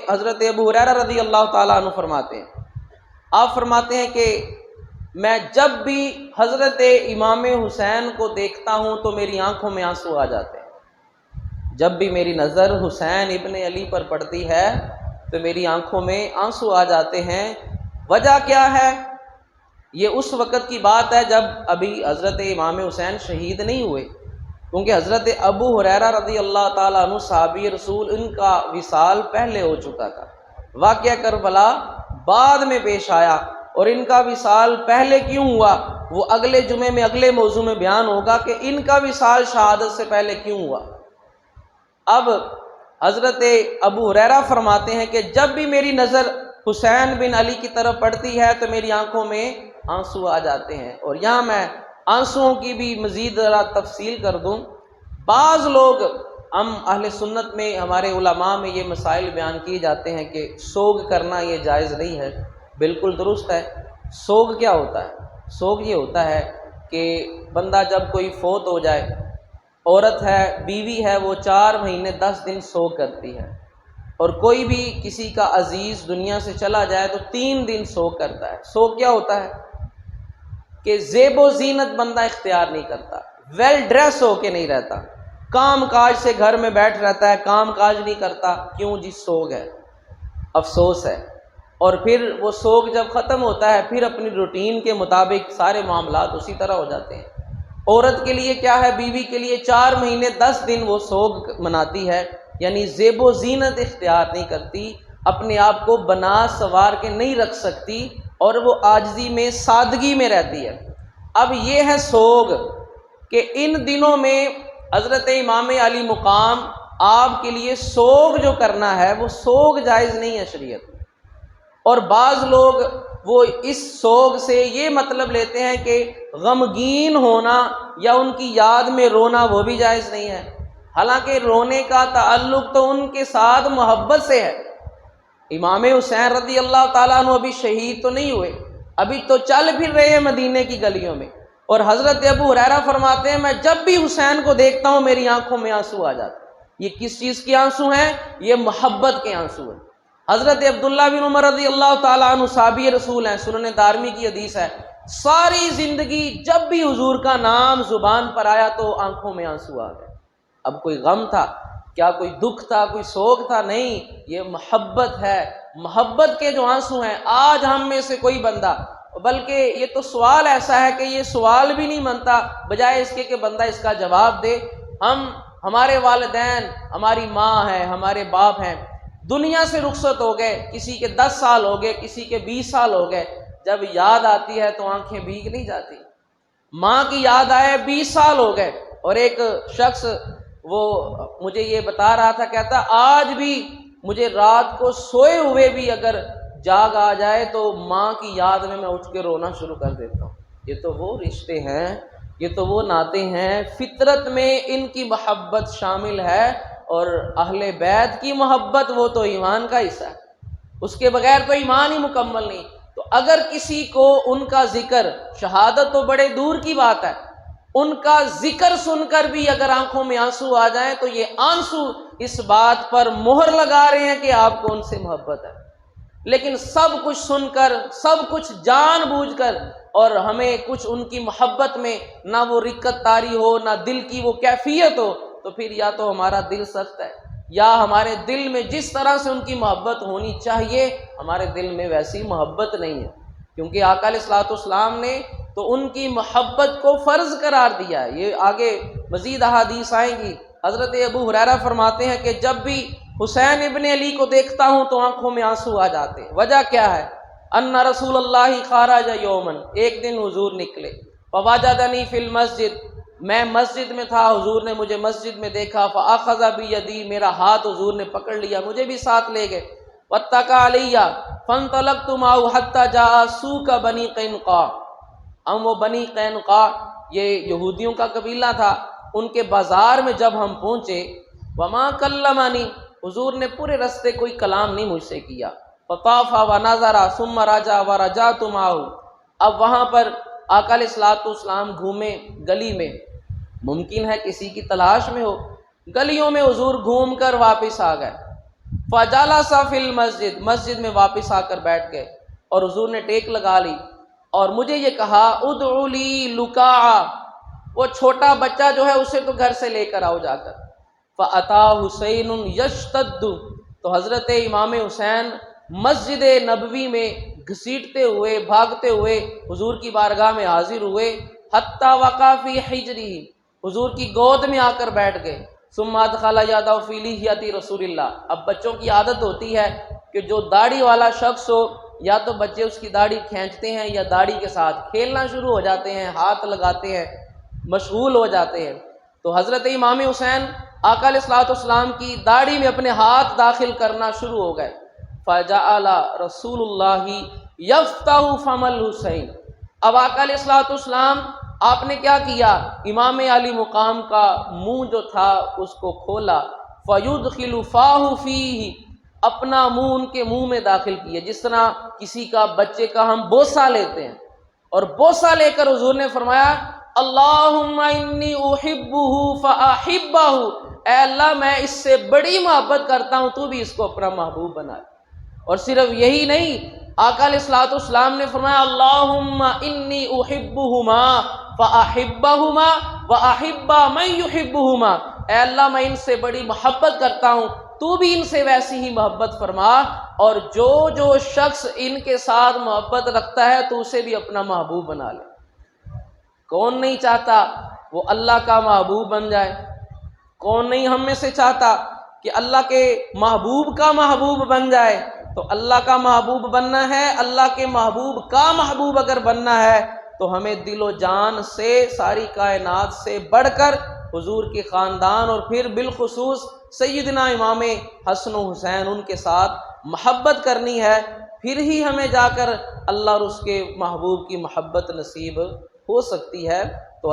حضرت ابو ہریرہ رضی اللہ تعالیٰ عنہ فرماتے ہیں، آپ فرماتے ہیں کہ میں جب بھی حضرت امام حسین کو دیکھتا ہوں تو میری آنکھوں میں آنسو آ جاتے ہیں۔ جب بھی میری نظر حسین ابن علی پر پڑتی ہے تو میری آنکھوں میں آنسو آ جاتے ہیں۔ وجہ کیا ہے؟ یہ اس وقت کی بات ہے جب ابھی حضرت امام حسین شہید نہیں ہوئے، کیونکہ حضرت ابو ہریرہ رضی اللہ تعالیٰ عنہ صحابی رسول، ان کا وصال پہلے ہو چکا تھا۔ واقعہ کربلا بعد میں پیش آیا، اور ان کا وصال پہلے کیوں ہوا وہ اگلے جمعے میں اگلے موضوع میں بیان ہوگا کہ ان کا وصال شہادت سے پہلے کیوں ہوا۔ اب حضرت ابو ہریرہ فرماتے ہیں کہ جب بھی میری نظر حسین بن علی کی طرف پڑتی ہے تو میری آنکھوں میں آنسو آ جاتے ہیں۔ اور یہاں میں آنسوؤں کی بھی مزید ذرا تفصیل کر دوں۔ بعض لوگ، ہم اہل سنت میں، ہمارے علماء میں یہ مسائل بیان کیے جاتے ہیں کہ سوگ کرنا یہ جائز نہیں ہے۔ بالکل درست ہے۔ سوگ کیا ہوتا ہے؟ سوگ یہ ہوتا ہے کہ بندہ جب کوئی فوت ہو جائے، عورت ہے، بیوی ہے، وہ 4 مہینے 10 دن سوگ کرتی ہے، اور کوئی بھی کسی کا عزیز دنیا سے چلا جائے تو 3 دن سوگ کرتا ہے۔ سوگ کیا ہوتا ہے کہ زیب و زینت بندہ اختیار نہیں کرتا، ویل ڈریس ہو کے نہیں رہتا، کام کاج سے گھر میں بیٹھ رہتا ہے، کام کاج نہیں کرتا۔ کیوں جی؟ سوگ ہے، افسوس ہے۔ اور پھر وہ سوگ جب ختم ہوتا ہے پھر اپنی روٹین کے مطابق سارے معاملات اسی طرح ہو جاتے ہیں۔ عورت کے لیے کیا ہے؟ بیوی کے لیے 4 مہینے 10 دن وہ سوگ مناتی ہے، یعنی زیب و زینت اختیار نہیں کرتی، اپنے آپ کو بنا سنوار کے نہیں رکھ سکتی، اور وہ عاجزی میں، سادگی میں رہتی ہے۔ اب یہ ہے سوگ، کہ ان دنوں میں حضرت امام علی مقام آپ کے لیے سوگ جو کرنا ہے وہ سوگ جائز نہیں ہے شریعت میں۔ اور بعض لوگ وہ اس سوگ سے یہ مطلب لیتے ہیں کہ غمگین ہونا یا ان کی یاد میں رونا وہ بھی جائز نہیں ہے، حالانکہ رونے کا تعلق تو ان کے ساتھ محبت سے ہے۔ امام حسین رضی اللہ تعالیٰ عنہ ابھی شہید تو نہیں ہوئے، ابھی تو چل پھر رہے ہیں مدینے کی گلیوں میں، اور حضرت ابو ہریرہ فرماتے ہیں میں جب بھی حسین کو دیکھتا ہوں میری آنکھوں میں آنسو آ جاتے ہیں۔ یہ کس چیز کے آنسو ہیں؟ یہ محبت کے آنسو ہیں۔ حضرت عبداللہ بن عمر رضی اللہ تعالیٰ عنہ صحابی رسول ہیں، سنن دارمی کی حدیث ہے، ساری زندگی جب بھی حضور کا نام زبان پر آیا تو آنکھوں میں آنسو آ گئے۔ اب کوئی غم تھا کیا؟ کوئی دکھ تھا؟ کوئی سوگ تھا؟ نہیں، یہ محبت ہے۔ محبت کے جو آنسو ہیں، آج ہم میں سے کوئی بندہ، بلکہ یہ تو سوال ایسا ہے کہ یہ سوال بھی نہیں بنتا، بجائے اس کے کہ بندہ اس کا جواب دے۔ ہمارے والدین، ہماری ماں ہے، ہمارے باپ ہیں، دنیا سے رخصت ہو گئے، کسی کے 10 سال ہو گئے، کسی کے 20 سال ہو گئے، جب یاد آتی ہے تو آنکھیں بھیگ نہیں جاتی؟ ماں کی یاد آئے 20 سال ہو گئے، اور ایک شخص وہ مجھے یہ بتا رہا تھا، کہتا آج بھی مجھے رات کو سوئے ہوئے بھی اگر جاگ آ جائے تو ماں کی یاد میں اٹھ کے رونا شروع کر دیتا ہوں۔ یہ تو وہ رشتے ہیں، یہ تو وہ ناطے ہیں، فطرت میں ان کی محبت شامل ہے، اور اہل بیت کی محبت وہ تو ایمان کا حصہ ہے، اس کے بغیر تو ایمان ہی مکمل نہیں۔ تو اگر کسی کو ان کا ذکر، شہادت تو بڑے دور کی بات ہے، ان کا ذکر سن کر بھی اگر آنکھوں میں آنسو آ جائیں تو یہ آنسو اس بات پر مہر لگا رہے ہیں کہ آپ کو ان سے محبت ہے۔ لیکن سب کچھ سن کر، سب کچھ جان بوجھ کر، اور ہمیں کچھ ان کی محبت میں نہ وہ رقت طاری ہو، نہ دل کی وہ کیفیت ہو، تو پھر یا تو ہمارا دل سخت ہے، یا ہمارے دل میں جس طرح سے ان کی محبت ہونی چاہیے ہمارے دل میں ویسی محبت نہیں ہے، کیونکہ آقا علیہ الصلوۃ والسلام نے تو ان کی محبت کو فرض قرار دیا ہے۔ یہ آگے مزید احادیث آئیں گی۔ حضرت ابو ہریرہ فرماتے ہیں کہ جب بھی حسین ابن علی کو دیکھتا ہوں تو آنکھوں میں آنسو آ جاتے ہیں۔ وجہ کیا ہے؟ ان رسول اللہ خرج یومن، ایک دن حضور نکلے، فوجدنی فی المسجد، میں مسجد میں تھا، حضور نے مجھے مسجد میں دیکھا، فاخذ بیدی، میرا ہاتھ حضور نے پکڑ لیا، مجھے بھی ساتھ لے گئے، واتکا علی فانطلقت معه حتى جاء سوق بنی قینقاع، ہم وہ بنی قینقاع یہ یہودیوں کا قبیلہ تھا، ان کے بازار میں جب ہم پہنچے، وما کلمنی، حضور نے پورے رستے کوئی کلام نہیں مجھ سے کیا، فطاف ونظر ثم رجع ورجعت معه، اب وہاں پر آقا علیہ الصلوۃ والسلام گھومے گلی میں، ممکن ہے کسی کی تلاش میں ہو، گلیوں میں حضور گھوم کر واپس آ گئے، فجلس فی المسجد، مسجد میں واپس آ کر بیٹھ گئے اور حضور نے ٹیک لگا لی اور مجھے یہ کہا ادعو لی لکاعا، وہ چھوٹا بچہ جو ہے اسے تو گھر سے لے کر آؤ جا کر۔ فاتا حسین یشتد، تو حضرت امام حسین مسجد نبوی میں گھسیٹتے ہوئے بھاگتے ہوئے حضور کی بارگاہ میں حاضر ہوئے، حتی وقع فی حجرہ، حضور کی گود میں آ کر بیٹھ گئے۔ ثم ادخل یدہ فی لحیۃ رسول اللہ، اب بچوں کی عادت ہوتی ہے کہ جو داڑھی والا شخص ہو یا تو بچے اس کی داڑھی کھینچتے ہیں یا داڑھی کے ساتھ کھیلنا شروع ہو جاتے ہیں، ہاتھ لگاتے ہیں، مشغول ہو جاتے ہیں۔ تو حضرت امام حسین آقا علیہ الصلوۃ والسلام کی داڑھی میں اپنے ہاتھ داخل کرنا شروع ہو گئے۔ فجعل رسول اللہ یفتح فم الحسین، اب آقا علیہ الصلوۃ والسلام آپ نے کیا کیا، امام علی مقام کا منہ جو تھا اس کو کھولا، فیدخل فاہ فیہ، اپنا منہ ان کے منہ میں داخل کیا، جس طرح کسی کا بچے کا ہم بوسہ لیتے ہیں، اور بوسہ لے کر حضور نے فرمایا اللہم انی احبہ فاحبہ، اے اللہ میں اس سے بڑی محبت کرتا ہوں، تو بھی اس کو اپنا محبوب بنا۔ اور صرف یہی نہیں، آقا علیہ الصلوۃ والسلام نے فرمایا اللہم انی احبہما فاحبہما واحب من یحبہما، اے اللہ میں ان سے بڑی محبت کرتا ہوں، تو بھی ان سے ویسی ہی محبت فرما، اور جو شخص ان کے ساتھ محبت رکھتا ہے تو اسے بھی اپنا محبوب بنا لے۔ کون نہیں چاہتا وہ اللہ کا محبوب بن جائے؟ کون نہیں ہم میں سے چاہتا کہ اللہ کے محبوب کا محبوب بن جائے؟ تو اللہ کا محبوب بننا ہے، اللہ کے محبوب کا محبوب اگر بننا ہے تو ہمیں دل و جان سے ساری کائنات سے بڑھ کر حضور کے خاندان اور پھر بالخصوص سیدنا امام حسن و حسین ان کے ساتھ محبت کرنی ہے، پھر ہی ہمیں جا کر اللہ اور اس کے محبوب کی محبت نصیب ہو سکتی ہے۔ تو